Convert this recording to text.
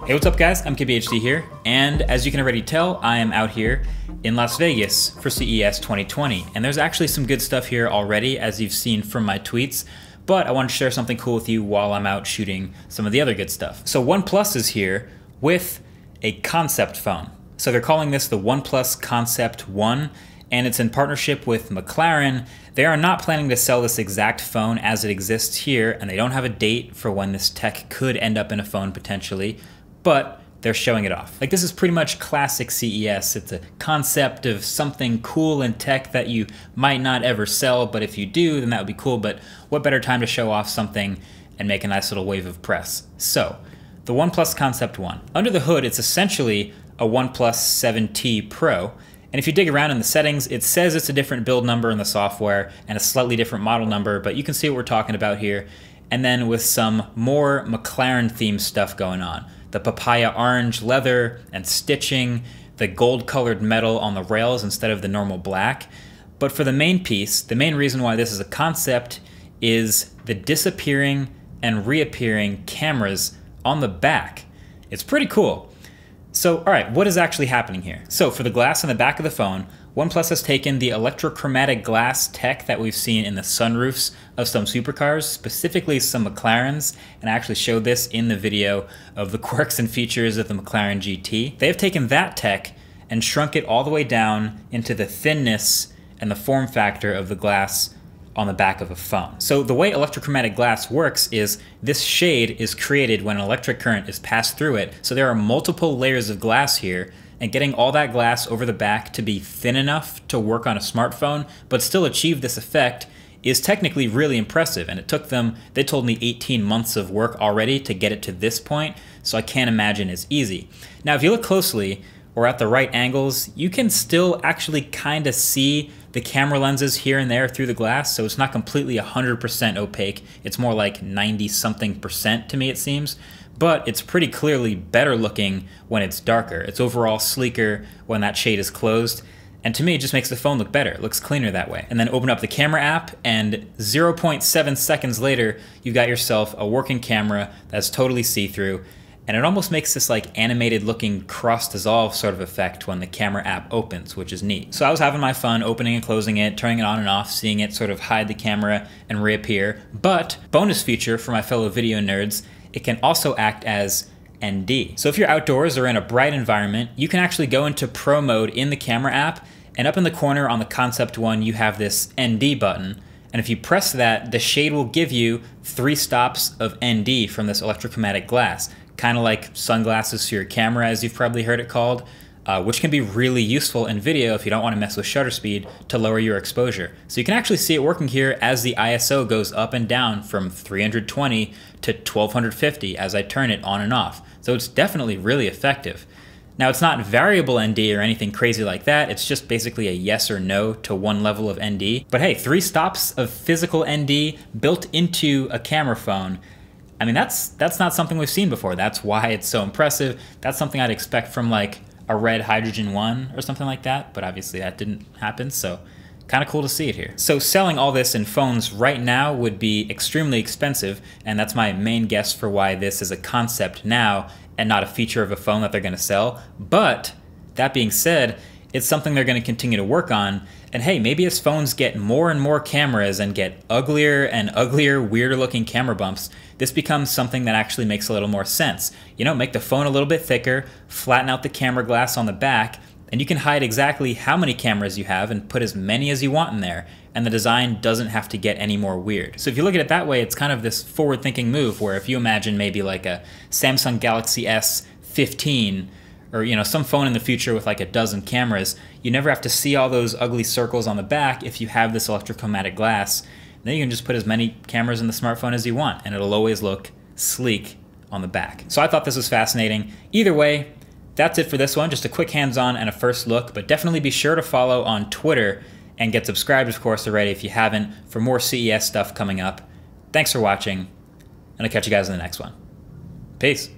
Hey, what's up guys? I'm KBHD here, and as you can already tell, I am out here in Las Vegas for CES 2020. And there's actually some good stuff here already, as you've seen from my tweets, but I want to share something cool with you while I'm out shooting some of the other good stuff. So OnePlus is here with a concept phone. So they're calling this the OnePlus Concept One, and it's in partnership with McLaren. They are not planning to sell this exact phone as it exists here, and they don't have a date for when this tech could end up in a phone potentially, but they're showing it off. Like, this is pretty much classic CES. It's a concept of something cool in tech that you might not ever sell, but if you do, then that would be cool. But what better time to show off something and make a nice little wave of press? So, the OnePlus Concept One. Under the hood, it's essentially a OnePlus 7T Pro. And if you dig around in the settings, it says it's a different build number in the software and a slightly different model number, but you can see what we're talking about here. And then with some more McLaren themed stuff going on. The papaya orange leather and stitching, the gold colored metal on the rails instead of the normal black. But for the main piece, the main reason why this is a concept is the disappearing and reappearing cameras on the back. It's pretty cool. So, all right, what is actually happening here? So for the glass on the back of the phone, OnePlus has taken the electrochromatic glass tech that we've seen in the sunroofs of some supercars, specifically some McLarens, and I actually showed this in the video of the quirks and features of the McLaren GT. They have taken that tech and shrunk it all the way down into the thinness and the form factor of the glass on the back of a phone. So the way electrochromatic glass works is this shade is created when an electric current is passed through it. So there are multiple layers of glass here, and getting all that glass over the back to be thin enough to work on a smartphone, but still achieve this effect is technically really impressive. And it took them, they told me 18 months of work already to get it to this point, so I can't imagine it's easy. Now, if you look closely, or at the right angles, you can still actually kind of see the camera lenses here and there through the glass, so it's not completely 100% opaque. It's more like 90-something% to me, it seems. But it's pretty clearly better looking when it's darker. It's overall sleeker when that shade is closed. And to me, it just makes the phone look better. It looks cleaner that way. And then open up the camera app, and 0.7 seconds later, you've got yourself a working camera that's totally see-through. And it almost makes this like animated looking cross dissolve sort of effect when the camera app opens, which is neat. So I was having my fun opening and closing it, turning it on and off, seeing it sort of hide the camera and reappear. But bonus feature for my fellow video nerds, it can also act as ND. So if you're outdoors or in a bright environment, you can actually go into Pro mode in the camera app, and up in the corner on the Concept One, you have this ND button. And if you press that, the shade will give you 3 stops of ND from this electrochromatic glass. Kind of like sunglasses for your camera, as you've probably heard it called, which can be really useful in video if you don't want to mess with shutter speed to lower your exposure. So you can actually see it working here as the ISO goes up and down from 320 to 1250 as I turn it on and off. So it's definitely really effective. Now, it's not variable ND or anything crazy like that. It's just basically a yes or no to one level of ND. But hey, 3 stops of physical ND built into a camera phone. I mean, that's not something we've seen before. That's why it's so impressive. That's something I'd expect from like a red Hydrogen One or something like that, but obviously that didn't happen, so kind of cool to see it here. So selling all this in phones right now would be extremely expensive, and that's my main guess for why this is a concept now and not a feature of a phone that they're gonna sell. But that being said, it's something they're gonna continue to work on. And hey, maybe as phones get more and more cameras and get uglier and uglier, weirder looking camera bumps, this becomes something that actually makes a little more sense. You know, make the phone a little bit thicker, flatten out the camera glass on the back, and you can hide exactly how many cameras you have and put as many as you want in there. And the design doesn't have to get any more weird. So if you look at it that way, it's kind of this forward-thinking move where if you imagine maybe like a Samsung Galaxy S15, or you know, some phone in the future with like a dozen cameras, you never have to see all those ugly circles on the back if you have this electrochromatic glass. Then you can just put as many cameras in the smartphone as you want, and it'll always look sleek on the back. So I thought this was fascinating. Either way, that's it for this one. Just a quick hands-on and a first look, but definitely be sure to follow on Twitter and get subscribed, of course, already if you haven't, for more CES stuff coming up. Thanks for watching, and I'll catch you guys in the next one. Peace.